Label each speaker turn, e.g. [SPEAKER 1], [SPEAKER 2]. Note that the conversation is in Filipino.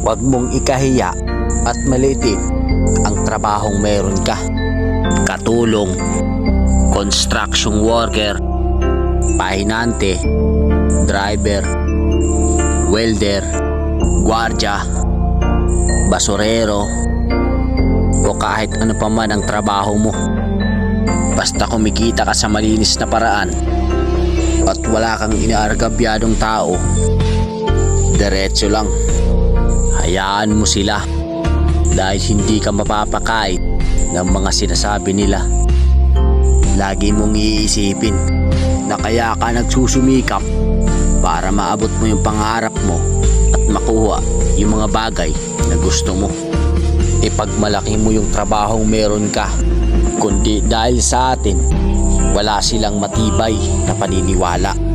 [SPEAKER 1] Huwag mong ikahiya at maliitin ang trabahong meron ka. Katulong, construction worker, pahinante, driver, welder, gwardiya, basurero, o kahit ano pa man ang trabaho mo. Basta kumikita ka sa malinis na paraan at wala kang inaargabyadong tao, diretso lang. Hayaan mo sila dahil hindi ka mapapakait ng mga sinasabi nila. Lagi mong iisipin na kaya ka nagsusumikap para maabot mo yung pangarap mo at makuha yung mga bagay na gusto mo. Ipagmalaki mo yung trabahong meron ka, kundi dahil sa atin wala silang matibay na paniniwala.